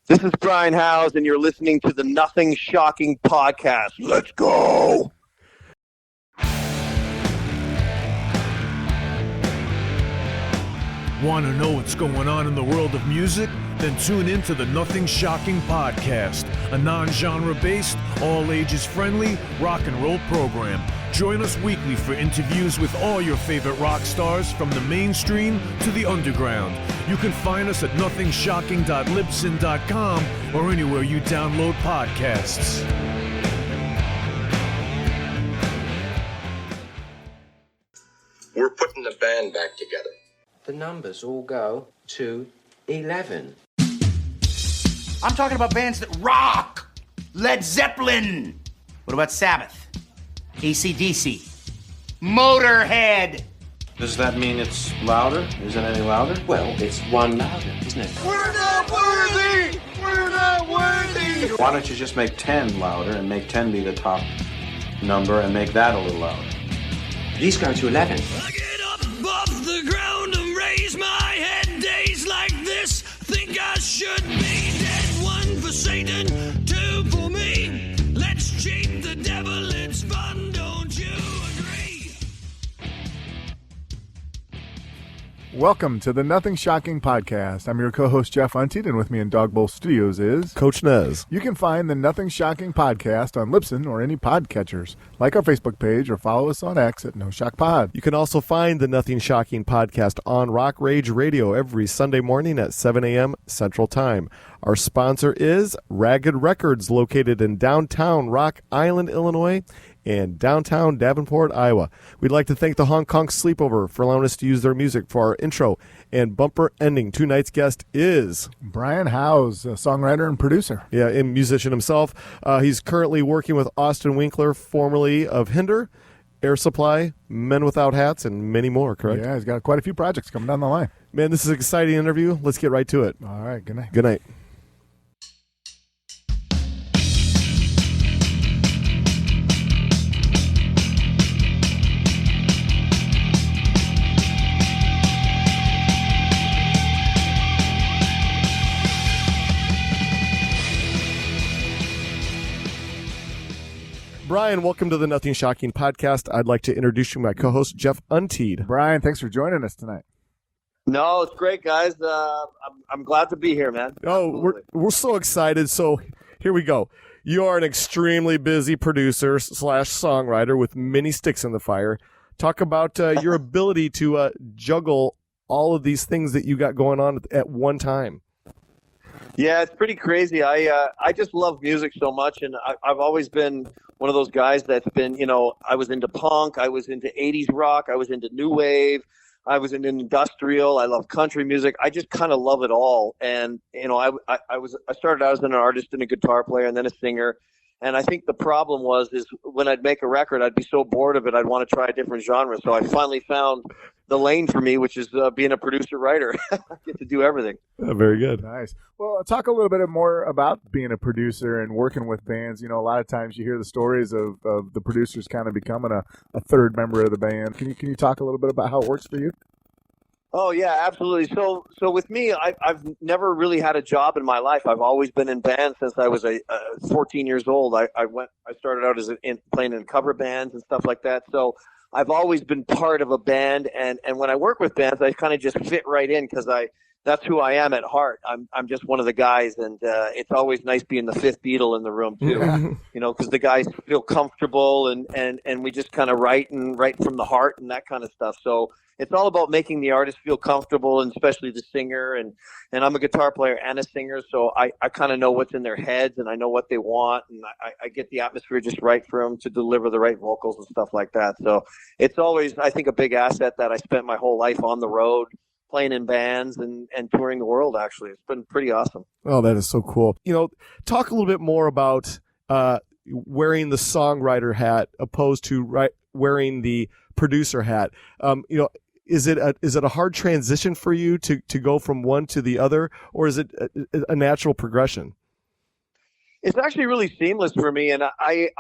This is Brian Howes, and you're listening to the Nothing Shocking podcast. Let's go! Want to know what's going on in the world of music? Then tune in to the Nothing Shocking podcast, a non-genre based, all ages friendly rock and roll program. Join us weekly for interviews with all your favorite rock stars from the mainstream to the underground. You can find us at nothingshocking.libsyn.com or anywhere you download podcasts. We're putting the band back together. The numbers all go to 11. I'm talking about bands that rock. Led Zeppelin. What about Sabbath? AC/DC. Motorhead. Does that mean it's louder? Is it any louder? Well, it's one louder, isn't it? We're not worthy! We're not worthy! Why don't you just make 10 louder and make 10 be the top number and make that a little louder? These go to 11. I get up off the ground and raise my head. Days like this, think I should be dead. One for Satan, two for me. Let's cheat the devil, it's fun, don't you agree? Welcome to the Nothing Shocking podcast. I'm your co-host, Jeff Untied, and with me in Dog Bowl Studios is Coach Nez. You can find the Nothing Shocking podcast on Libsyn or any podcatchers. Like our Facebook page or follow us on X at No Shock Pod. You can also find the Nothing Shocking podcast on Rock Rage Radio every Sunday morning at 7 a.m. Central Time. Our sponsor is Ragged Records, located in downtown Rock Island, Illinois, and downtown Davenport, Iowa. We'd like to thank the Hong Kong Sleepover for allowing us to use their music for our intro and bumper ending. Tonight's guest is Brian Howes, a songwriter and producer. Yeah, and musician himself. He's currently working with Austin Winkler, formerly of Hinder, Air Supply, Men Without Hats, and many more, correct? Yeah, he's got quite a few projects coming down the line. Man, this is an exciting interview. Let's get right to it. All right, good night. Good night. Brian, welcome to the Nothing Shocking podcast. I'd like to introduce you to my co-host, Jeff Untied. Brian, thanks for joining us tonight. No, it's great, guys. I'm glad to be here, man. Oh, we're so excited. So here we go. You are an extremely busy producer / songwriter with many sticks in the fire. Talk about your ability to juggle all of these things that you got going on at one time. Yeah, it's pretty crazy. I just love music so much, and I've always been one of those guys that's been, I was into punk, I was into 80s rock, I was into new wave, I was into industrial, I love country music. I just kind of love it all. And, I started out as an artist and a guitar player and then a singer. And I think the problem is when I'd make a record, I'd be so bored of it, I'd want to try a different genre. So I finally found the lane for me, which is being a producer-writer. I get to do everything. Very good. Nice. Well, talk a little bit more about being a producer and working with bands. A lot of times you hear the stories of the producers kind of becoming a third member of the band. Can you talk a little bit about how it works for you? Oh, yeah, absolutely. So with me, I've never really had a job in my life. I've always been in bands since I was 14 years old. I started out playing in cover bands and stuff like that. So I've always been part of a band. And when I work with bands, I kind of just fit right in because that's who I am at heart. I'm just one of the guys. And it's always nice being the fifth Beatle in the room, too, because the guys feel comfortable and we just kind of write from the heart and that kind of stuff. So it's all about making the artist feel comfortable, and especially the singer. And I'm a guitar player and a singer, so I kind of know what's in their heads, and I know what they want, and I get the atmosphere just right for them to deliver the right vocals and stuff like that. So it's always, I think, a big asset that I spent my whole life on the road, playing in bands and touring the world, actually. It's been pretty awesome. Oh, that is so cool. Talk a little bit more about wearing the songwriter hat opposed to wearing the producer hat. Is it a hard transition for you to go from one to the other, or is it a natural progression? It's actually really seamless for me, and I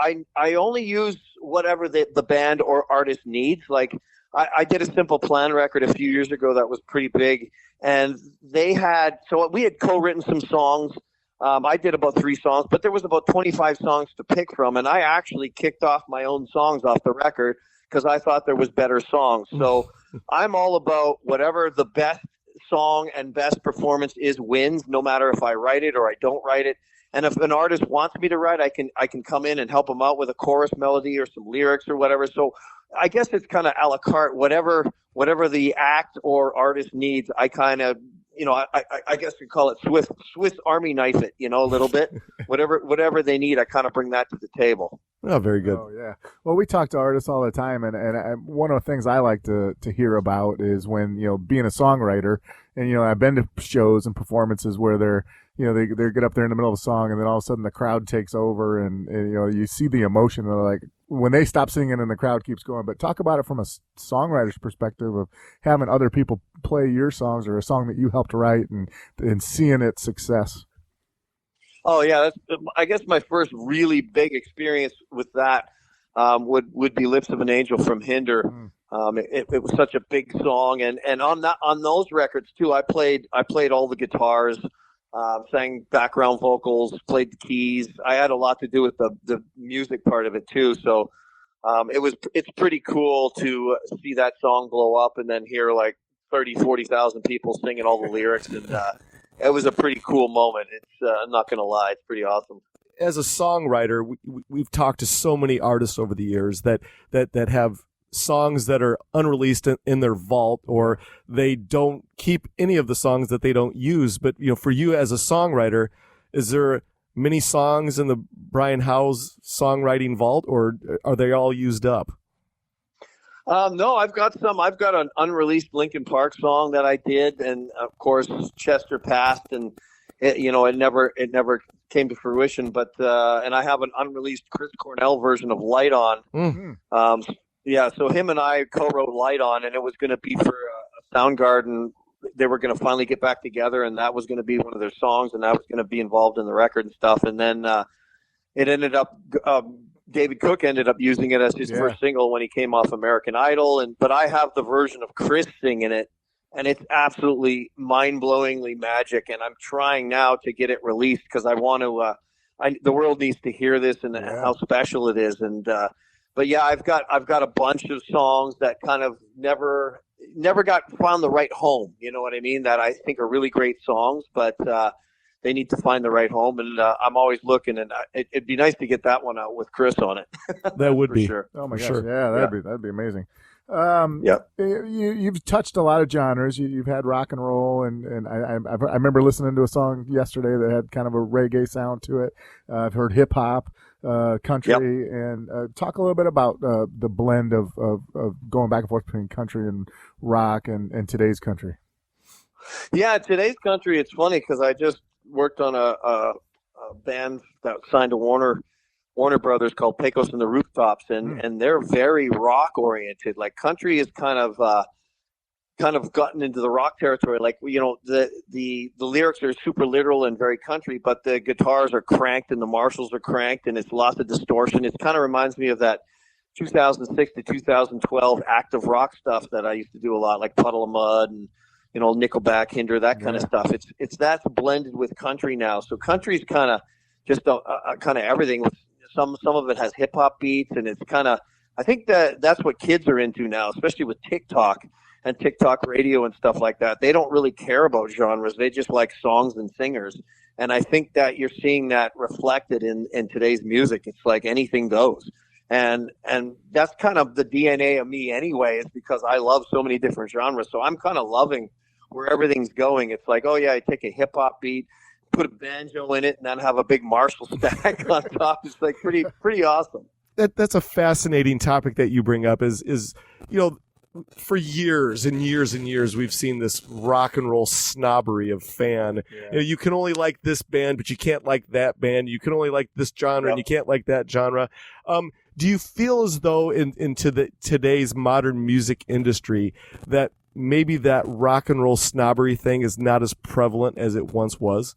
only use whatever the band or artist needs. Like I did a Simple Plan record a few years ago that was pretty big, and we had co-written some songs. I did about 3 songs, but there was about 25 songs to pick from, and I actually kicked off my own songs off the record because I thought there was better songs. So I'm all about whatever the best song and best performance is wins, no matter if I write it or I don't write it. And if an artist wants me to write, I can come in and help them out with a chorus melody or some lyrics or whatever. So I guess it's kind of a la carte, whatever the act or artist needs. I kind of, I guess we call it Swiss Army knife it, a little bit. whatever they need, I kind of bring that to the table. Oh, very good. Oh, yeah. Well, we talk to artists all the time, and one of the things I like to hear about is when, being a songwriter, and, I've been to shows and performances where they get up there in the middle of a song, and then all of a sudden the crowd takes over, and you see the emotion, and like when they stop singing and the crowd keeps going. But talk about it from a songwriter's perspective of having other people play your songs or a song that you helped write and seeing its success. Oh yeah, I guess my first really big experience with that would be "Lips of an Angel" from Hinder. It was such a big song, and on those records too, I played all the guitars, sang background vocals, played the keys. I had a lot to do with the music part of it too. So it's pretty cool to see that song blow up and then hear like 40,000 people singing all the lyrics, and it was a pretty cool moment. It's I'm not gonna lie, it's pretty awesome. As a songwriter, we've talked to so many artists over the years that have songs that are unreleased in their vault, or they don't keep any of the songs that they don't use. But for you as a songwriter, is there many songs in the Brian Howe's songwriting vault, or are they all used up? No, I've got some. I've got an unreleased Linkin Park song that I did, and of course Chester passed, and it never came to fruition. But and I have an unreleased Chris Cornell version of "Light On." Mm-hmm. Yeah, so him and I co-wrote "Light On," and it was going to be for Soundgarden. They were going to finally get back together, and that was going to be one of their songs, and that was going to be involved in the record and stuff. And then it ended up. David Cook ended up using it as his first single when he came off American Idol, but I have the version of Chris singing it, and it's absolutely mind-blowingly magic. And I'm trying now to get it released because I want to. The world needs to hear this and how special it is. And but yeah, I've got a bunch of songs that kind of never found the right home. You know what I mean? That I think are really great songs, but they need to find the right home, and I'm always looking, and it'd be nice to get that one out with Chris on it. That would be. Sure. Oh my gosh, sure. Yeah, that'd be amazing. You've touched a lot of genres. You've had rock and roll, and I remember listening to a song yesterday that had kind of a reggae sound to it. I've heard hip hop, country, and talk a little bit about the blend of going back and forth between country and rock and today's country. Yeah, today's country. It's funny because I just worked on a band that signed to Warner Brothers called Pecos and the Rooftops, and they're very rock oriented. Like country is kind of gotten into the rock territory. Like the lyrics are super literal and very country, but the guitars are cranked and the Marshalls are cranked, and it's lots of distortion. It kind of reminds me of that 2006 to 2012 active rock stuff that I used to do a lot, like Puddle of Mud and Nickelback, Hinder, that kind of stuff. It's that's blended with country now. So country's kind of just a kind of everything. Some of it has hip hop beats, and it's kind of, I think that's what kids are into now, especially with TikTok and TikTok radio and stuff like that. They don't really care about genres. They just like songs and singers. And I think that you're seeing that reflected in today's music. It's like anything goes. And that's kind of the DNA of me anyway, is because I love so many different genres. So I'm kind of loving where everything's going. It's like, oh yeah, I take a hip hop beat, put a banjo in it, and then have a big Marshall stack on top. It's like pretty awesome. That's a fascinating topic that you bring up. Is for years and years and years, we've seen this rock and roll snobbery of fan. Yeah. You can only like this band, but you can't like that band. You can only like this genre, and you can't like that genre. Do you feel as though into today's modern music industry that maybe that rock and roll snobbery thing is not as prevalent as it once was?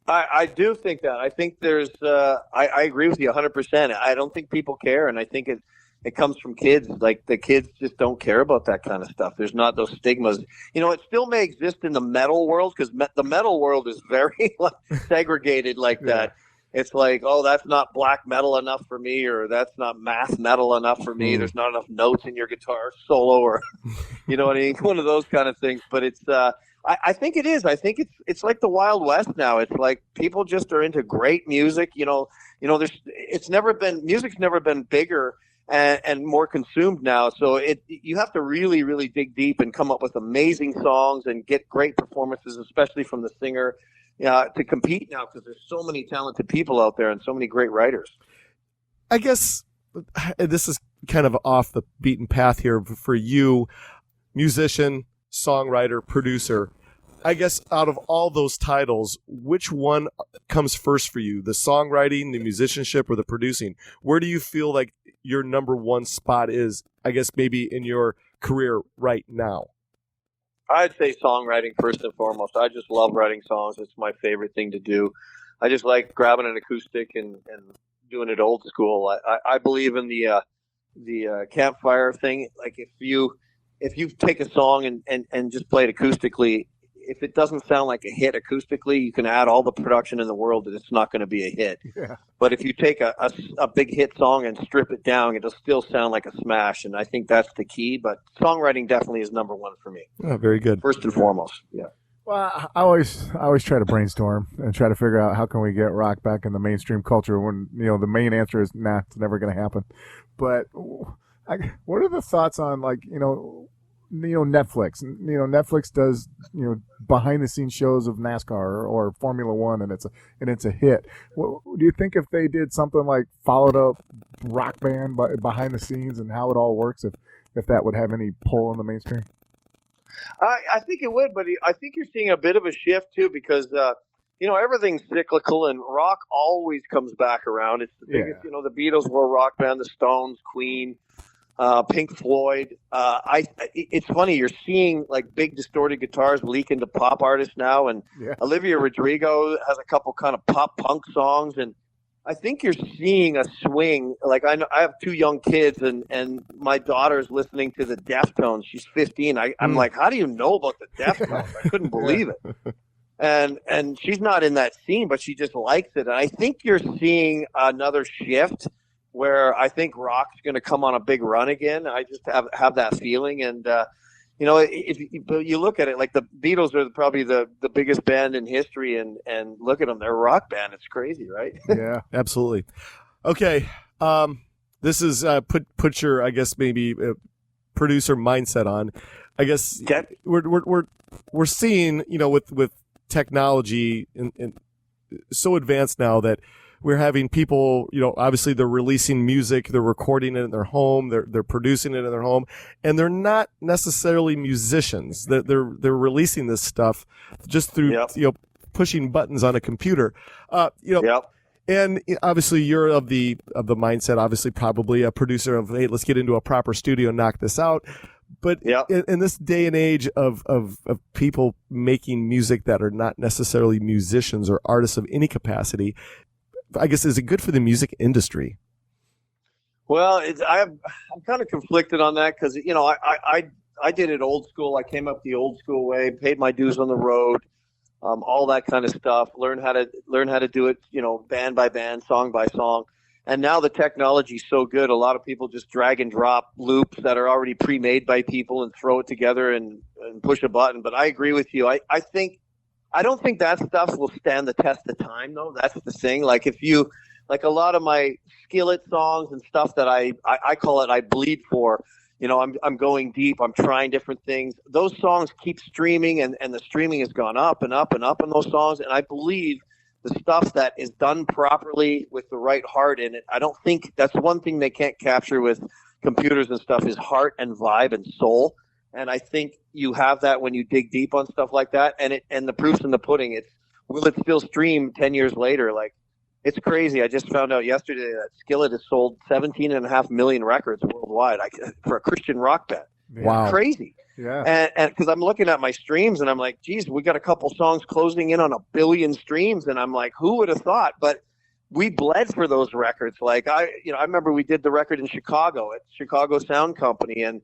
I do think that. I think there's I agree with you 100%. I don't think people care, and I think it comes from kids. Like the kids just don't care about that kind of stuff. There's not those stigmas. It still may exist in the metal world because the metal world is very segregated like that. It's like, oh, that's not black metal enough for me, or that's not math metal enough for me. There's not enough notes in your guitar solo, or you know what I mean? One of those kind of things. But it's, I think it is. I think it's like the Wild West now. It's like people just are into great music. Music's never been bigger and more consumed now. So you have to really, really dig deep and come up with amazing songs and get great performances, especially from the singer. To compete now because there's so many talented people out there and so many great writers. I guess this is kind of off the beaten path here for you, musician, songwriter, producer. I guess out of all those titles, which one comes first for you? The songwriting, the musicianship, or the producing? Where do you feel like your number one spot is, I guess, maybe in your career right now? I'd say songwriting first and foremost. I just love writing songs. It's my favorite thing to do. I just like grabbing an acoustic and doing it old school. I believe in the campfire thing. Like if you take a song and just play it acoustically, if it doesn't sound like a hit acoustically, you can add all the production in the world and it's not going to be a hit. Yeah. But if you take a big hit song and strip it down, it'll still sound like a smash. And I think that's the key. But songwriting definitely is number one for me. Oh, very good. First and foremost. Yeah. Well, I always try to brainstorm and try to figure out how can we get rock back in the mainstream culture when, the main answer is, nah, it's never going to happen. But what are the thoughts on Netflix. Netflix does behind the scenes shows of NASCAR or Formula One, and it's a hit. Do you think if they did something like followed up rock band behind the scenes and how it all works, if that would have any pull in the mainstream? I think it would, but I think you're seeing a bit of a shift too because everything's cyclical and rock always comes back around. It's the biggest. The Beatles were a rock band, the Stones, Queen. Pink Floyd. It's funny, you're seeing like big distorted guitars leak into pop artists now, and Olivia Rodrigo has a couple kind of pop punk songs, and I think you're seeing a swing. Like I have two young kids, and my daughter's listening to the Deftones. She's 15. I'm like, how do you know about the Deftones? I couldn't believe it. And she's not in that scene, but she just likes it. And I think you're seeing another shift where I think rock's going to come on a big run again. I just have that feeling. And, if you look at it, like the Beatles are probably the biggest band in history, and look at them, they're a rock band. It's crazy, right? Yeah, absolutely. Okay. This is put your, I guess, maybe producer mindset on. I guess we're seeing, with technology and so advanced now that we're having people, obviously they're releasing music, they're recording it in their home, they're producing it in their home, and they're not necessarily musicians. They're releasing this stuff just through pushing buttons on a computer. And obviously you're of the mindset, obviously probably a producer of, hey, let's get into a proper studio and knock this out. But in this day and age of people making music that are not necessarily musicians or artists of any capacity, I guess, is it good for the music industry? Well, I'm kind of conflicted on that because, I did it old school. I came up the old school way, paid my dues on the road, all that kind of stuff, learn how to do it, band by band, song by song. And now the technology's so good, a lot of people just drag and drop loops that are already pre-made by people and throw it together and push a button. But I agree with you. I don't think that stuff will stand the test of time, though. That's the thing. Like a lot of my skillet songs and stuff that I call it, I bleed for. I'm going deep. I'm trying different things. Those songs keep streaming, and the streaming has gone up and up and up in those songs. And I believe the stuff that is done properly with the right heart in it, I don't think that's one thing they can't capture with computers and stuff is heart and vibe and soul. And I think you have that when you dig deep on stuff like that. And the proof's in the pudding. Will it still stream 10 years later? Like, it's crazy. I just found out yesterday that Skillet has sold 17.5 million records worldwide for a Christian rock band. Wow. It's crazy. Yeah. And because I'm looking at my streams and I'm like, geez, we got a couple songs closing in on 1 billion streams. And I'm like, who would have thought? But we bled for those records. Like I remember we did the record in Chicago at Chicago Sound Company, and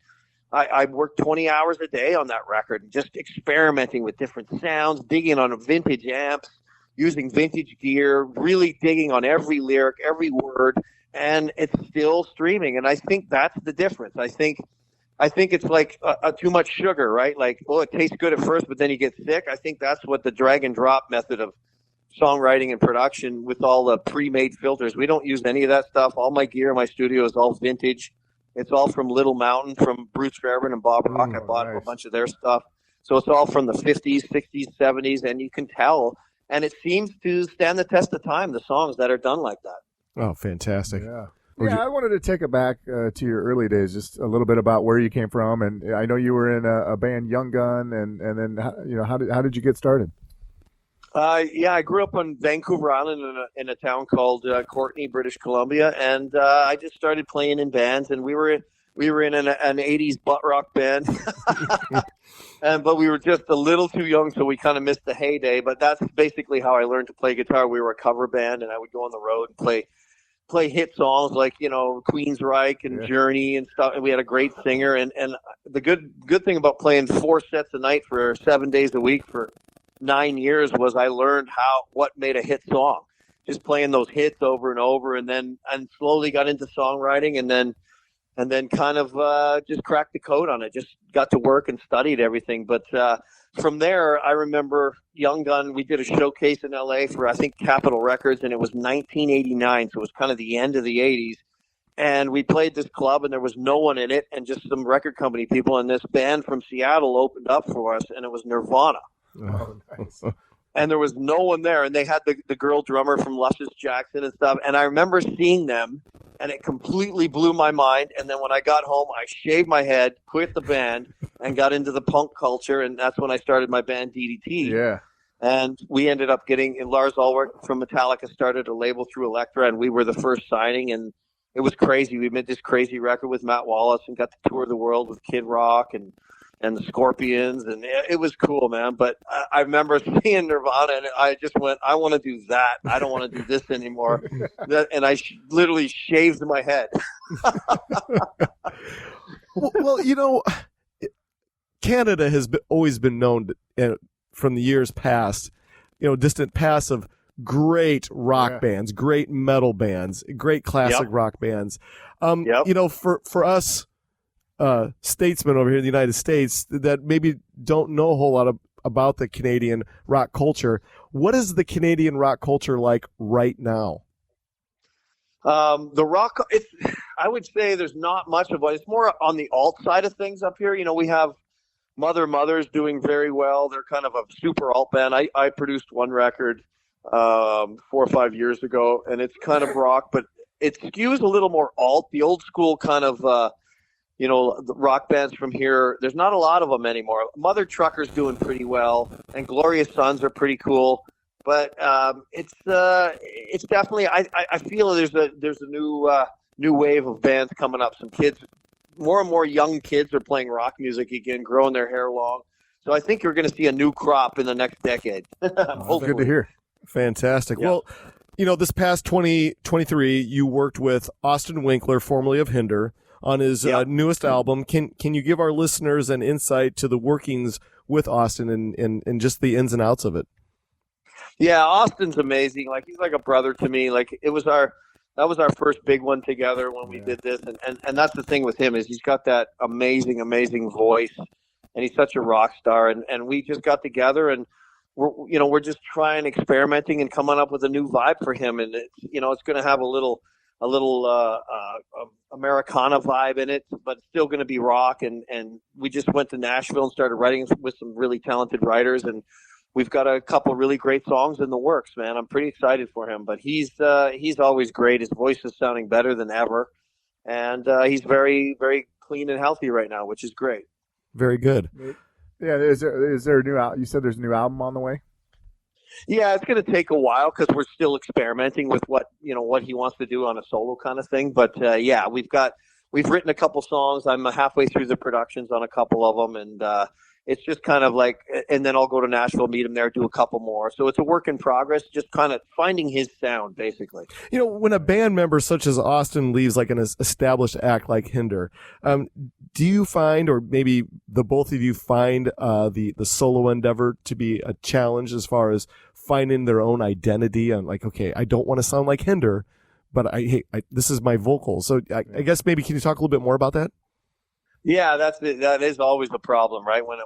I worked 20 hours a day on that record, just experimenting with different sounds, digging on vintage amps, using vintage gear, really digging on every lyric, every word, and it's still streaming. And I think that's the difference. I think it's like too much sugar, right? Like, oh, it tastes good at first, but then you get sick. I think that's what the drag and drop method of songwriting and production with all the pre-made filters. We don't use any of that stuff. All my gear in my studio is all vintage. It's all from Little Mountain, from Bruce Fairbairn and Bob Rock. I bought a bunch of their stuff. So it's all from the 50s, 60s, 70s, and you can tell. And it seems to stand the test of time, the songs that are done like that. Oh, fantastic. Yeah. I wanted to take it back to your early days, just a little bit about where you came from. And I know you were in a band, Young Gun, and then, how did you get started? I grew up on Vancouver Island in a town called Courtenay, British Columbia, and I just started playing in bands. And we were in an 80s butt rock band, but we were just a little too young, so we kind of missed the heyday. But that's basically how I learned to play guitar. We were a cover band, and I would go on the road and play hit songs like Queensryche and Journey and stuff. And we had a great singer. And the good thing about playing 4 sets a night for 7 days a week for 9 years was I learned what made a hit song, just playing those hits over and over, and slowly got into songwriting, and then kind of just cracked the code on it. Just got to work and studied everything. But from there, I remember Young Gun. We did a showcase in LA for I think Capitol Records, and it was 1989, so it was kind of the end of the 80s. And we played this club, and there was no one in it, and just some record company people. And this band from Seattle opened up for us, and it was Nirvana. Oh, nice. And there was no one there, and they had the girl drummer from Luscious Jackson and stuff. And I remember seeing them, and it completely blew my mind. And then when I got home, I shaved my head, quit the band, and got into the punk culture. And that's when I started my band DDT. Yeah. And we ended up Lars Ulrich from Metallica started a label through Elektra, and we were the first signing. And it was crazy. We made this crazy record with Matt Wallace and got to tour the world with Kid Rock and the Scorpions, and it was cool, man. But I remember seeing Nirvana, and I just went, I want to do that. I don't want to do this anymore. And I literally shaved my head. Well, Canada has always been known from the years past, distant past, of great rock bands, great metal bands, great classic rock bands. For us, statesmen over here in the United States that maybe don't know a whole lot about the Canadian rock culture. What is the Canadian rock culture like right now? The rock, I would say there's not much of it. It's more on the alt side of things up here. We have Mothers doing very well. They're kind of a super alt band. I produced one record 4 or 5 years ago, and it's kind of rock, but it skews a little more alt. The old school kind of the rock bands from here, there's not a lot of them anymore. Mother Trucker's doing pretty well, and Glorious Sons are pretty cool. But it's definitely, I feel there's a new wave of bands coming up. Some kids, more and more young kids are playing rock music again, growing their hair long. So I think you're going to see a new crop in the next decade. Good to hear. Fantastic. Yeah. Well, this past 2023, you worked with Austin Winkler, formerly of Hinder, on his newest album. Can you give our listeners an insight to the workings with Austin and just the ins and outs of it? Yeah, Austin's amazing. Like, he's like a brother to me. Like, that was our first big one together when we did this. And that's the thing with him, is he's got that amazing voice, and he's such a rock star. And we just got together, and we're just trying, experimenting, and coming up with a new vibe for him. And it's going to have a little Americana vibe in it, but it's still going to be rock. And we just went to Nashville and started writing with some really talented writers, and we've got a couple really great songs in the works, man. I'm pretty excited for him, but he's always great. His voice is sounding better than ever, and he's very, very clean and healthy right now, which is great. Very good. Yeah, is there a new album? You said there's a new album on the way? Yeah, it's going to take a while because we're still experimenting with what he wants to do on a solo kind of thing. But we've written a couple songs. I'm halfway through the productions on a couple of them, and it's just kind of like, and then I'll go to Nashville, meet him there, do a couple more. So it's a work in progress, just kind of finding his sound, basically. You know, when a band member such as Austin leaves like an established act like Hinder, do you find, or maybe the both of you find the solo endeavor to be a challenge as far as finding their own identity and like, okay, I don't want to sound like Hinder, but this is my vocal. So I guess maybe can you talk a little bit more about that? Yeah, that is always the problem, right? When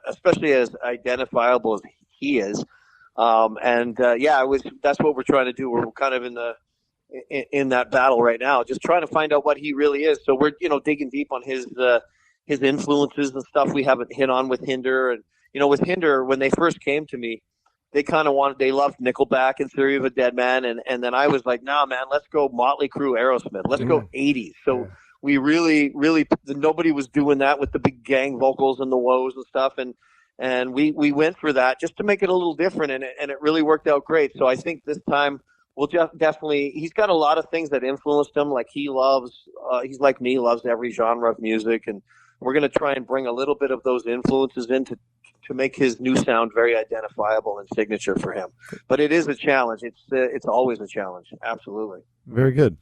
especially as identifiable as he is, that's what we're trying to do. We're kind of in that battle right now, just trying to find out what he really is. So we're digging deep on his influences and stuff we haven't hit on with Hinder. And with Hinder, when they first came to me, they loved Nickelback and Theory of a Dead Man, and then I was like, nah, man, let's go Motley Crue, Aerosmith, let's go 80s. So. Yeah. We really, nobody was doing that with the big gang vocals and the woes and stuff. And we went for that just to make it a little different. And it really worked out great. So I think this time we'll definitely, he's got a lot of things that influenced him. Like he's like me, loves every genre of music. And we're going to try and bring a little bit of those influences in to make his new sound very identifiable and signature for him. But it is a challenge. It's always a challenge. Absolutely. Very good.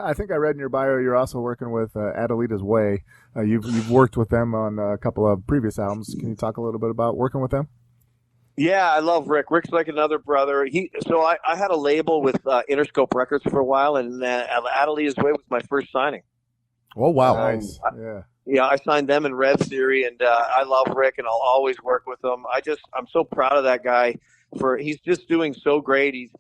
I think I read in your bio you're also working with Adelitas Way. You've worked with them on a couple of previous albums. Can you talk a little bit about working with them? Yeah, I love Rick. Rick's like another brother. I had a label with Interscope Records for a while, and Adelitas Way was my first signing. Oh, wow. Nice. Yeah, I signed them in Rev Theory, and I love Rick, and I'll always work with him. I'm so proud of that guy. He's just doing so great. He's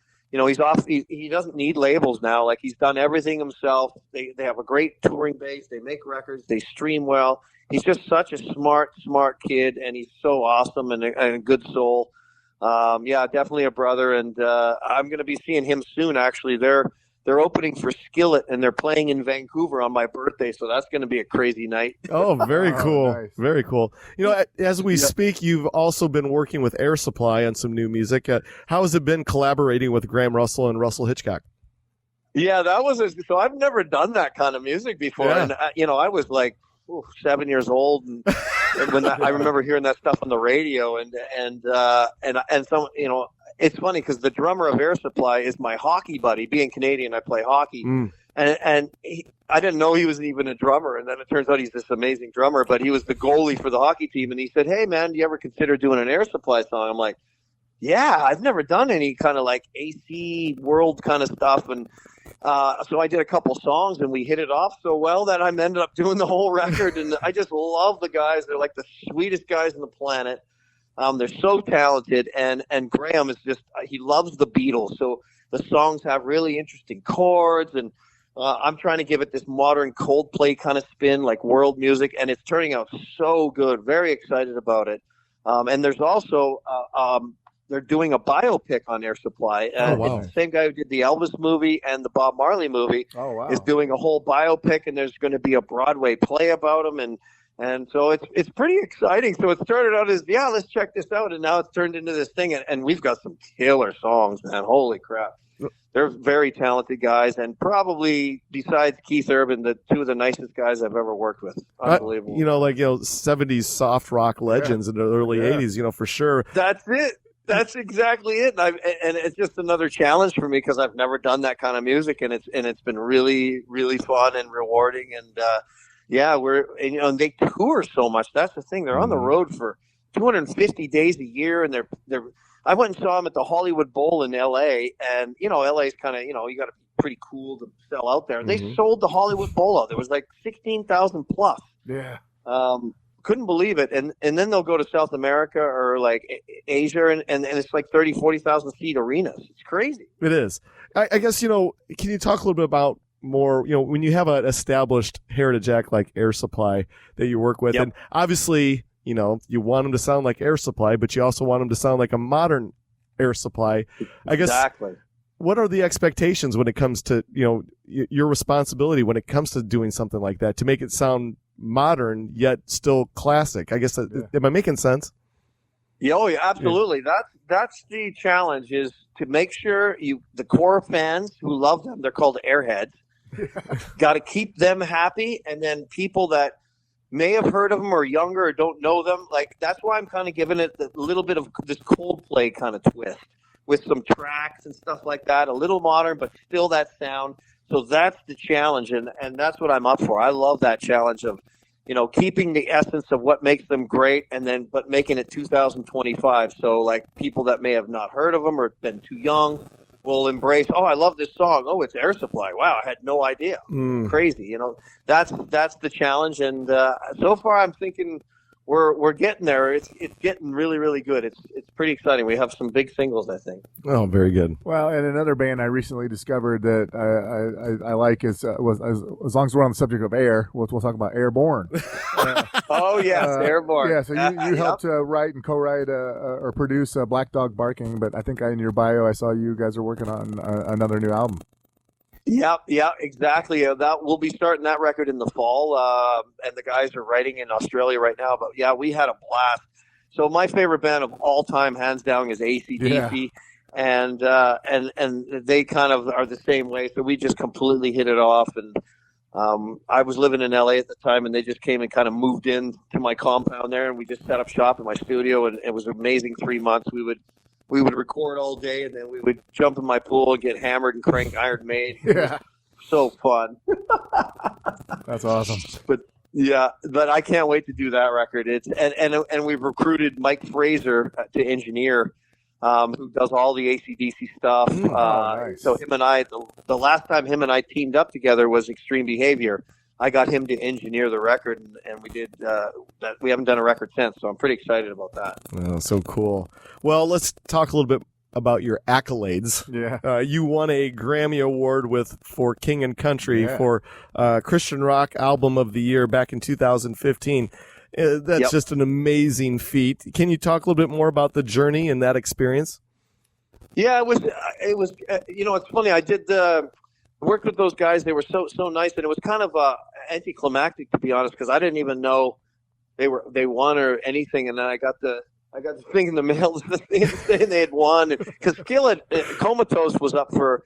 off. He doesn't need labels now. Like he's done everything himself. They have a great touring base. They make records. They stream well. He's just such a smart kid, and he's so awesome and a good soul. Definitely a brother. And I'm going to be seeing him soon. Actually, they're opening for Skillet, and they're playing in Vancouver on my birthday. So that's going to be a crazy night. Oh, very cool. Nice. Very cool. As we speak, you've also been working with Air Supply on some new music. How has it been collaborating with Graham Russell and Russell Hitchcock? Yeah, so I've never done that kind of music before. Yeah. And, I was like 7 years old. And when I remember hearing that stuff on the radio and some, it's funny because the drummer of Air Supply is my hockey buddy. Being Canadian, I play hockey. And I didn't know he was even a drummer. And then it turns out he's this amazing drummer, but he was the goalie for the hockey team. And he said, hey, man, do you ever consider doing an Air Supply song? I'm like, yeah, I've never done any kind of like AC world kind of stuff. And so I did a couple songs, and we hit it off so well that I ended up doing the whole record. And I just love the guys. They're like the sweetest guys on the planet. They're so talented, and Graham is he loves the Beatles. So the songs have really interesting chords, and I'm trying to give it this modern Coldplay kind of spin, like world music, and it's turning out so good. Very excited about it. And there's also they're doing a biopic on Air Supply. Oh, wow. It's the same guy who did the Elvis movie and the Bob Marley movie is doing a whole biopic, and there's going to be a Broadway play about him, and so it's pretty exciting. So it started out as, let's check this out, and now it's turned into this thing, and we've got some killer songs, man. Holy crap. They're very talented guys, and probably, besides Keith Urban, the two of the nicest guys I've ever worked with. Unbelievable. 70s soft rock legends in the early 80s, for sure. That's it. That's exactly it. And it's just another challenge for me because I've never done that kind of music, and it's been really, really fun and rewarding. And and they tour so much. That's the thing. They're on the road for 250 days a year, and they're. I went and saw them at the Hollywood Bowl in L.A., and L.A. is kind of you got to be pretty cool to sell out there. They sold the Hollywood Bowl out. There was like 16,000 plus. Yeah. Couldn't believe it. And then they'll go to South America or like Asia, and it's like 40,000 seat arenas. It's crazy. It is. I guess, can you talk a little bit about more, when you have an established heritage act like Air Supply that you work with, and obviously, you want them to sound like Air Supply, but you also want them to sound like a modern Air Supply. I guess. Exactly. What are the expectations when it comes to, your responsibility when it comes to doing something like that to make it sound modern yet still classic? I guess, am I making sense? Yeah, absolutely. Yeah. That's the challenge, is to make sure the core fans who love them, they're called airheads, got to keep them happy, and then people that may have heard of them or younger or don't know them. Like, that's why I'm kind of giving it a little bit of this Coldplay kind of twist with some tracks and stuff like that. A little modern, but still that sound. So that's the challenge, and that's what I'm up for. I love that challenge of, keeping the essence of what makes them great, but making it 2025. So, like, people that may have not heard of them or been too young will embrace, oh, I love this song. Oh, it's Air Supply. Wow, I had no idea. Crazy. That's the challenge. And so far I'm thinking we're getting there. It's getting really, really good. It's pretty exciting. We have some big singles, I think. Oh, very good. Well, and another band I recently discovered that I like is as long as we're on the subject of air, we'll talk about Airbourne. Oh yes, Airbourne. Yeah, so you helped write and co-write or produce Black Dog Barking, but I think in your bio I saw you guys are working on another new album. Yeah, exactly. That we'll be starting that record in the fall, and the guys are writing in Australia right now. But yeah, we had a blast. So my favorite band of all time, hands down, is AC/DC, and they kind of are the same way. So we just completely hit it off. And I was living in LA at the time, and they just came and kind of moved in to my compound there, and we just set up shop in my studio, and it was an amazing 3 months. We would record all day, and then we would jump in my pool and get hammered and crank Iron Maiden. Yeah. So fun. That's awesome. But I can't wait to do that record. And we've recruited Mike Fraser to engineer, who does all the AC/DC stuff. Nice. So him and I, the last time him and I teamed up together was Extreme Behavior. I got him to engineer the record, and we did that. We haven't done a record since, so I'm pretty excited about that. Oh, so cool. Well, let's talk a little bit about your accolades. Yeah. You won a Grammy Award for King and Country for Christian Rock Album of the Year back in 2015. That's just an amazing feat. Can you talk a little bit more about the journey and that experience? Yeah, it was. It's funny. I did worked with those guys. They were so nice, and it was kind of anticlimactic, to be honest, because I didn't even know they won or anything. And then I got the thing in the mail saying they had won, because Skillet Comatose was up for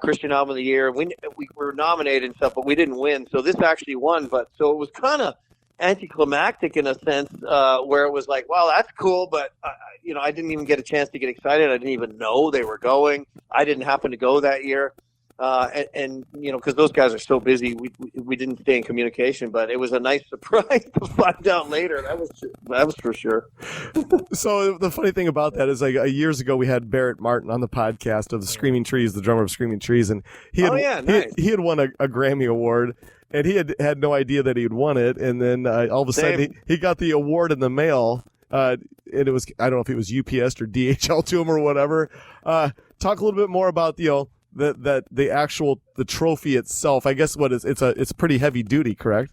Christian Album of the Year. We were nominated and stuff, but we didn't win. So this actually won. But so it was kind of anticlimactic in a sense, where it was like, wow, that's cool, but I didn't even get a chance to get excited. I didn't even know they were going. I didn't happen to go that year. And because those guys are so busy, we didn't stay in communication. But it was a nice surprise to find out later. That was for sure. So the funny thing about that is, like, years ago we had Barrett Martin on the podcast of the Screaming Trees, the drummer of Screaming Trees, and he had won a Grammy Award, and he had no idea that he had won it. And then all of a sudden he got the award in the mail. And it was, I don't know if it was UPS or DHL to him or whatever. Talk a little bit more about the trophy itself. I guess it's pretty heavy duty, correct?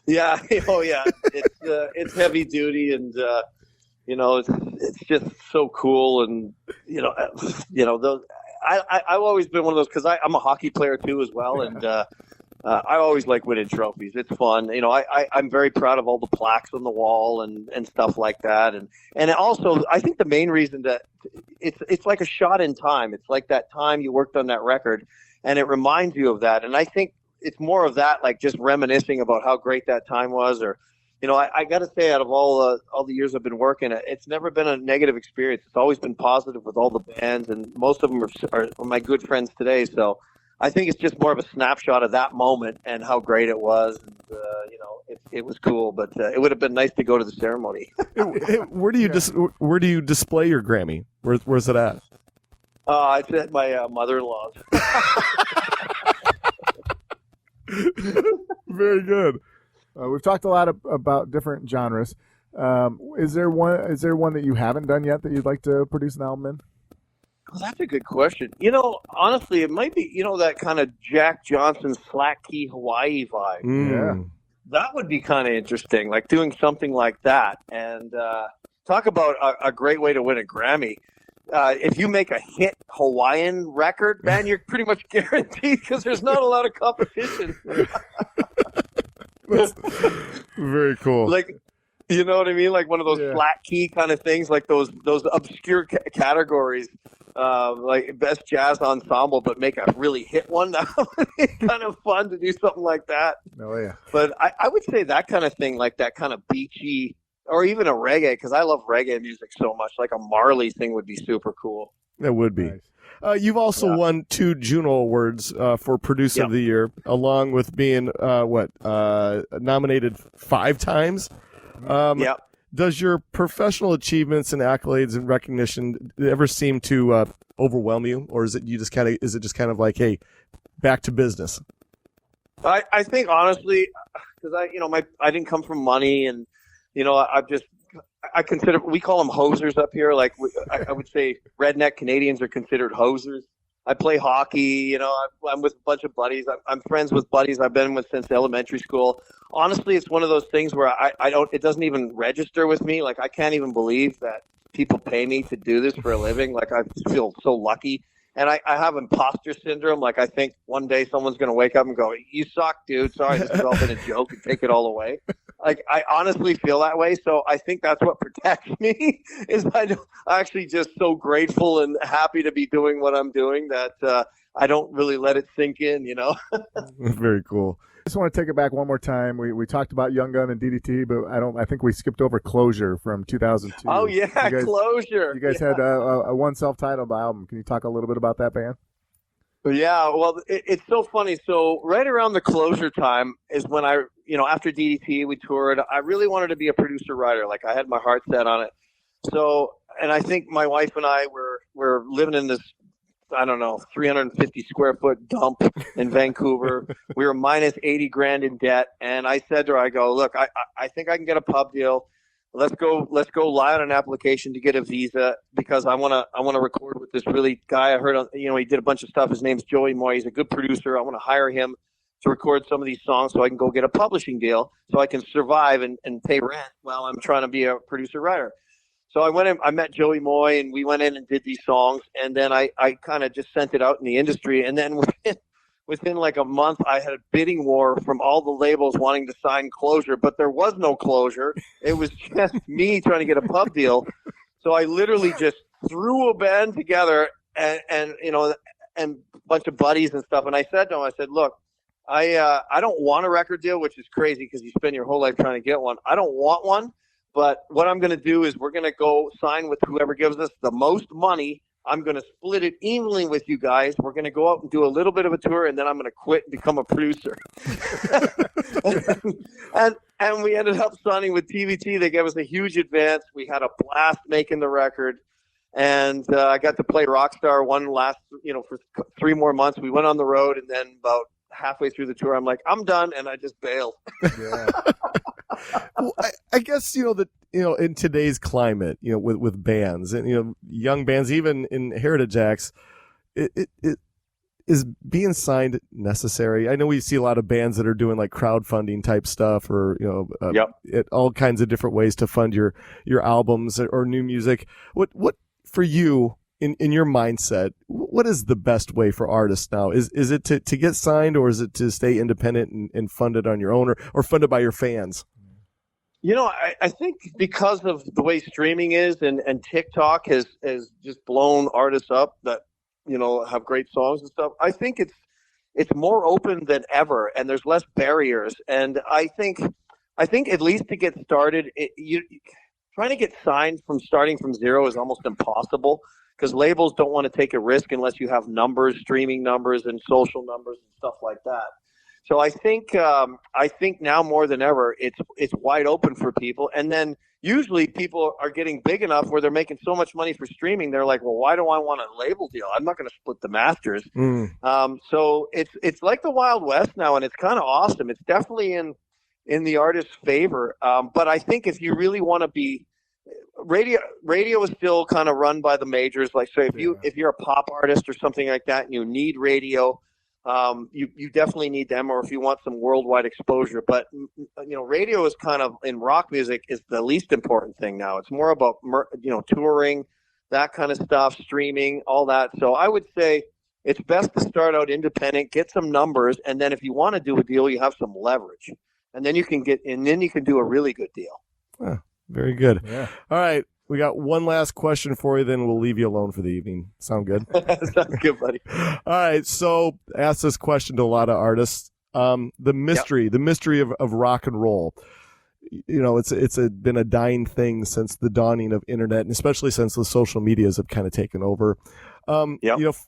Yeah. Oh yeah. It's heavy duty, and it's just so cool. And those. I've always been one of those, because I'm a hockey player too as well, and I always like winning trophies. It's fun. I'm very proud of all the plaques on the wall and stuff like that. And also, I think the main reason that it's like a shot in time. It's like that time you worked on that record, and it reminds you of that. And I think it's more of that, like just reminiscing about how great that time was. Or, I got to say, out of all the years I've been working, it's never been a negative experience. It's always been positive with all the bands, and most of them are my good friends today. So I think it's just more of a snapshot of that moment and how great it was. And, it was cool, but it would have been nice to go to the ceremony. Where do you display your Grammy? Where's it at? It's at my mother-in-law's. Very good. We've talked a lot about different genres. Is there one that you haven't done yet that you'd like to produce an album in? Well, that's a good question. Honestly, it might be, that kind of Jack Johnson slack key Hawaii vibe. Yeah. That would be kind of interesting, like doing something like that. And talk about a great way to win a Grammy. If you make a hit Hawaiian record, man, you're pretty much guaranteed, because there's not a lot of competition. That's very cool. Like, you know what I mean? Like one of those flat key kind of things, like those obscure categories. like best jazz ensemble, but make a really hit one. That would be kind of fun to do something like that. Oh yeah. But I would say that kind of thing, like that kind of beachy, or even a reggae, because I love reggae music so much. Like a Marley thing would be super cool. That would be. Nice. You've also won 2 Juno Awards for Producer of the Year, along with being nominated 5 times. Does your professional achievements and accolades and recognition ever seem to overwhelm you, or is it just kind of like, hey, back to business? I think honestly, because I didn't come from money, and I consider, we call them hosers up here. Like I would say redneck Canadians are considered hosers. I play hockey, I'm with a bunch of buddies. I'm friends with buddies I've been with since elementary school. Honestly, it's one of those things where it doesn't even register with me. Like I can't even believe that people pay me to do this for a living. Like I feel so lucky. And I have imposter syndrome. Like I think one day someone's going to wake up and go, "You suck, dude. Sorry, this has all been a joke," and take it all away. Like I honestly feel that way. So I think that's what protects me is I'm actually just so grateful and happy to be doing what I'm doing that I don't really let it sink in, Very cool. I just want to take it back one more time. We talked about Young Gun and DDT, but I think we skipped over Closure from 2002. Oh yeah, Closure. You guys had a one self-titled album. Can you talk a little bit about that band? Yeah, well, it's so funny. So right around the Closure time is when after DDT we toured. I really wanted to be a producer-writer. Like I had my heart set on it. So, and I think my wife and I were living in this, 350 square foot dump in Vancouver. We were minus 80 grand in debt. And I said to her, I go, look, I think I can get a pub deal. Let's go lie on an application to get a visa because I want to record with this really guy I heard on, he did a bunch of stuff. His name's Joey Moy. He's a good producer. I want to hire him to record some of these songs so I can go get a publishing deal so I can survive and pay rent while I'm trying to be a producer writer. So I went in, I met Joey Moy, and we went in and did these songs, and then I kind of just sent it out in the industry, and then within like a month, I had a bidding war from all the labels wanting to sign Closure, but there was no Closure. It was just me trying to get a pub deal. So I literally just threw a band together and a bunch of buddies and stuff. And I said to him, I said, look, I don't want a record deal, which is crazy because you spend your whole life trying to get one. I don't want one. But what I'm going to do is we're going to go sign with whoever gives us the most money. I'm going to split it evenly with you guys. We're going to go out and do a little bit of a tour, and then I'm going to quit and become a producer. and we ended up signing with TVT. They gave us a huge advance. We had a blast making the record. And I got to play Rockstar for 3 more months. We went on the road, and then about halfway through the tour, I'm like, I'm done, and I just bailed. Yeah. Well, I guess in today's climate, with bands and young bands, even in Heritage Acts, it is being signed necessary. I know we see a lot of bands that are doing like crowdfunding type stuff, or all kinds of different ways to fund your albums or new music. What for you? In your mindset, what is the best way for artists now? Is it to get signed, or is it to stay independent and fund it on your own, or funded by your fans? I think because of the way streaming is and TikTok has just blown artists up that, have great songs and stuff. I think it's more open than ever, and there's less barriers. And I think at least to get started, trying to get signed starting from zero is almost impossible. Because labels don't want to take a risk unless you have numbers, streaming numbers, and social numbers and stuff like that. So I think now more than ever, it's wide open for people. And then usually people are getting big enough where they're making so much money for streaming. They're like, well, why do I want a label deal? I'm not going to split the masters. So it's like the Wild West now, and it's kind of awesome. It's definitely in the artist's favor. But I think if you really want to be radio is still kind of run by the majors. Like, so if you're a pop artist or something like that, and you need radio, you definitely need them, or if you want some worldwide exposure. But radio is kind of, in rock music, is the least important thing now. It's more about touring, that kind of stuff, streaming, all that. So I would say it's best to start out independent, get some numbers, and then if you want to do a deal, you have some leverage, and then you can do a really good deal. Very good. Yeah. All right. We got one last question for you, then we'll leave you alone for the evening. Sound good? Sounds good, buddy. All right. So I asked this question to a lot of artists. The mystery of rock and roll. You know, it's been a dying thing since the dawning of internet, and especially since the social medias have kind of taken over. You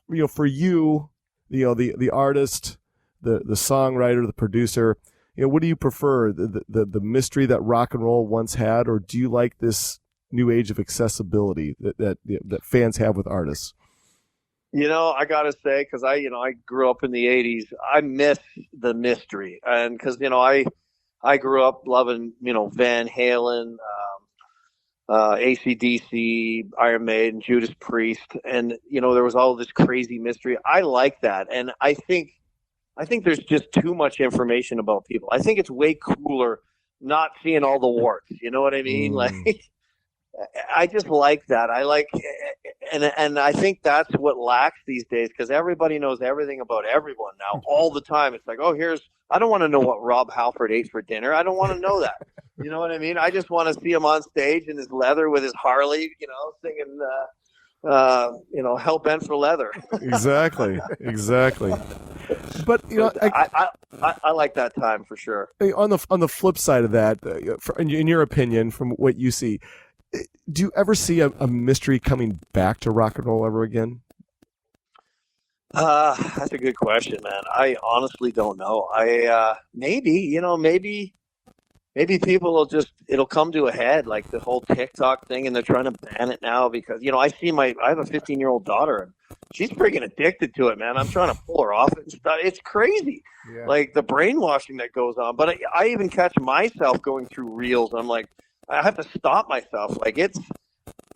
know, for you, the artist, the songwriter, the producer, you know, what do you prefer? The mystery that rock and roll once had, or do you like this new age of accessibility that fans have with artists? You know, I gotta say, because I grew up in the '80s. I miss the mystery, and because I grew up loving Van Halen, AC/DC, Iron Maiden, Judas Priest, and there was all this crazy mystery. I like that, and I think there's just too much information about people. I think it's way cooler not seeing all the warts. You know what I mean? Like, I just like that. I like, and I think that's what lacks these days, because everybody knows everything about everyone now all the time. It's like, oh, I don't want to know what Rob Halford ate for dinner. I don't want to know that. You know what I mean? I just want to see him on stage in his leather with his Harley, singing, hell bent for leather. Exactly. But I like that time for sure. On the flip side of that, in your opinion, from what you see, do you ever see a mystery coming back to rock and roll ever again? That's a good question, man. I honestly don't know. Maybe people it'll come to a head, like the whole TikTok thing, and they're trying to ban it now because, I have a 15-year-old daughter, and she's freaking addicted to it, man. I'm trying to pull her off it and stuff. It's crazy. Yeah. Like the brainwashing that goes on. But I even catch myself going through reels. I'm like, I have to stop myself. Like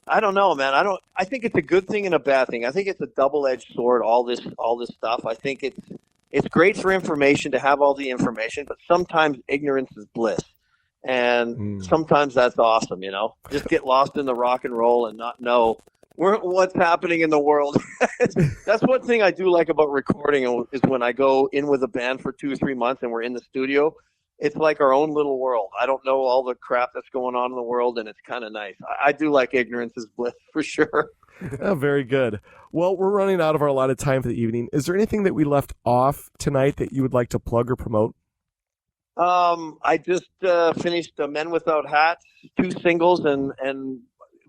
I don't know, man. I think it's a good thing and a bad thing. I think it's a double-edged sword, all this stuff. I think it's great for information to have all the information, but sometimes ignorance is bliss. And sometimes that's awesome, Just get lost in the rock and roll and not know what's happening in the world. That's one thing I do like about recording is when I go in with a band for 2 or 3 months and we're in the studio. It's like our own little world. I don't know all the crap that's going on in the world, and it's kind of nice. I do like ignorance is bliss for sure. Oh, very good. Well, we're running out of our allotted time for the evening. Is there anything that we left off tonight that you would like to plug or promote? I just finished Men Without Hats, 2 singles, and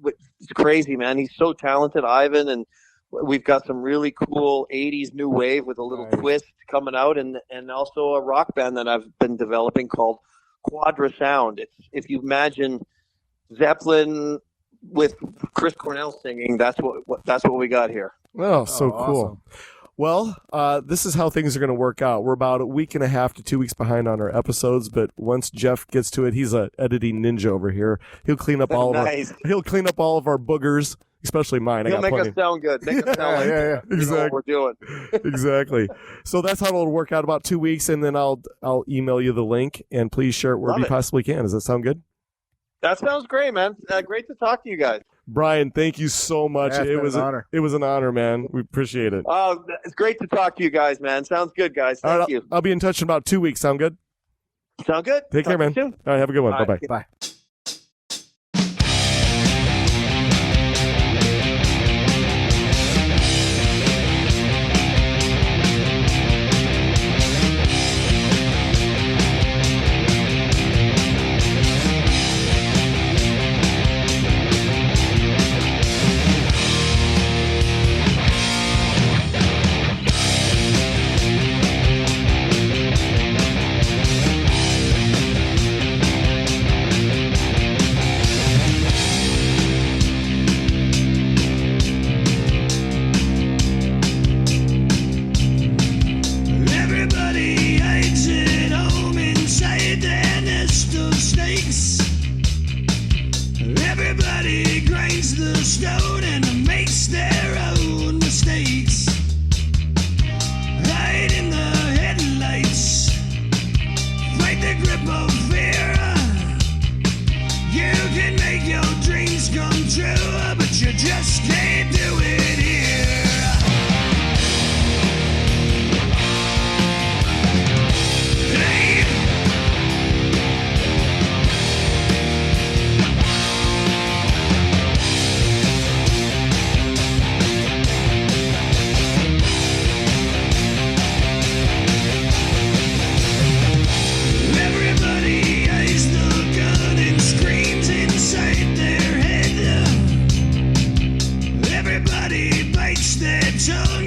it's crazy, man. He's so talented, Ivan, and we've got some really cool 80s new wave with a little twist coming out, and also a rock band that I've been developing called Quadra Sound. It's, if you imagine Zeppelin with Chris Cornell singing, that's what we got here. Oh, so cool. Awesome. Well, this is how things are going to work out. We're about a week and a half to 2 weeks behind on our episodes, but once Jeff gets to it, he's a editing ninja over here. He'll clean up all of our boogers, especially mine. He'll make us sound good. Make us sound like exactly what we're doing. Exactly. So that's how it'll work out, about 2 weeks, and then I'll email you the link, and please share it wherever you possibly can. Does that sound good? That sounds great, man. Great to talk to you guys. Brian, thank you so much. Yeah, it was an honor. It was an honor, man. We appreciate it. Oh, it's great to talk to you guys, man. Sounds good, guys. Thank you. I'll be in touch in about 2 weeks. Sound good? Sound good. Take care, man. All right, have a good one. Bye-bye. Bye.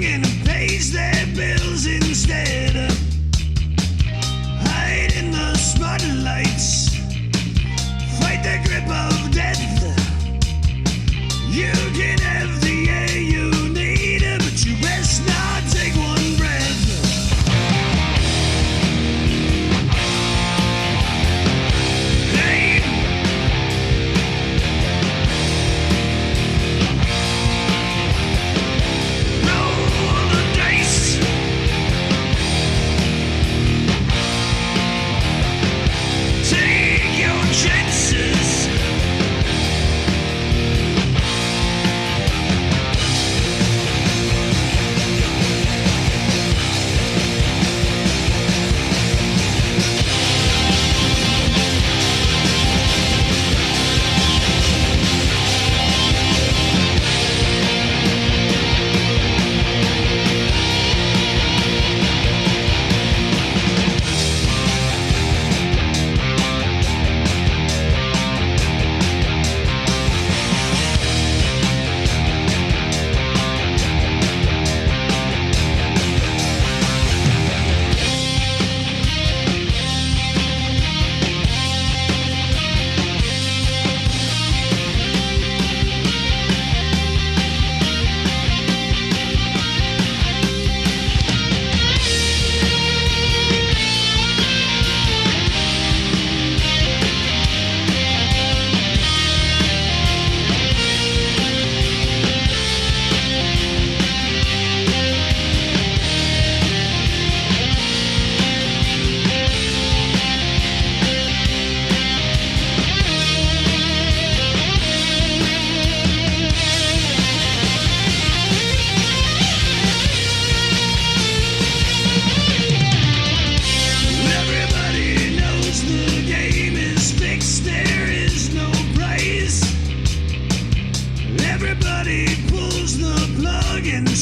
and pays their bills instead. Hide in the spotlights, fight the grip of death. You can have the air you need, but you best not take one breath. Hey. Roll the dice. Take your chances.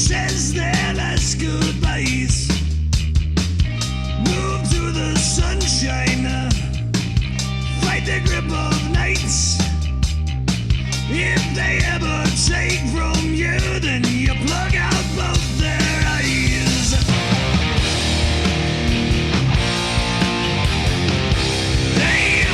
Says their last goodbyes. Move to the sunshine. Fight the grip of nights. If they ever take from you, then you plug out both their eyes. Hey.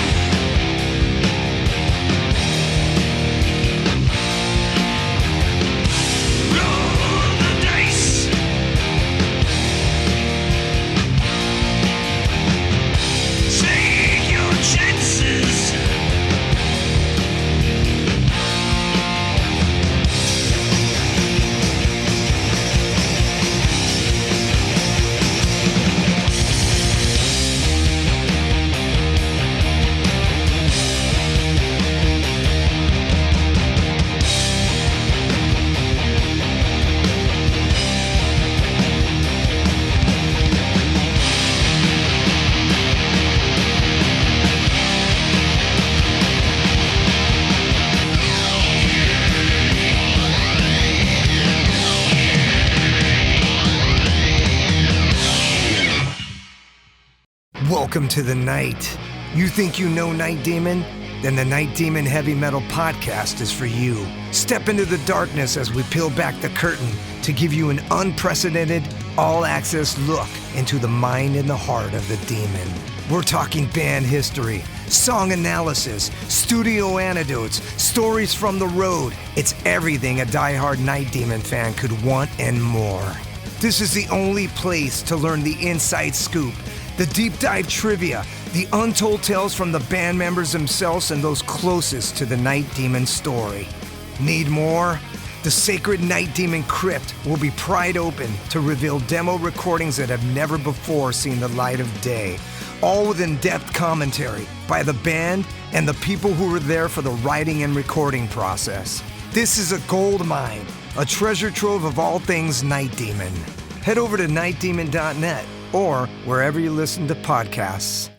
Welcome to the night. You think you know Night Demon? Then the Night Demon Heavy Metal Podcast is for you. Step into the darkness as we peel back the curtain to give you an unprecedented, all-access look into the mind and the heart of the demon. We're talking band history, song analysis, studio anecdotes, stories from the road. It's everything a diehard Night Demon fan could want and more. This is the only place to learn the inside scoop, the deep dive trivia, the untold tales from the band members themselves and those closest to the Night Demon story. Need more? The Sacred Night Demon Crypt will be pried open to reveal demo recordings that have never before seen the light of day, all with in-depth commentary by the band and the people who were there for the writing and recording process. This is a gold mine, a treasure trove of all things Night Demon. Head over to nightdemon.net or wherever you listen to podcasts.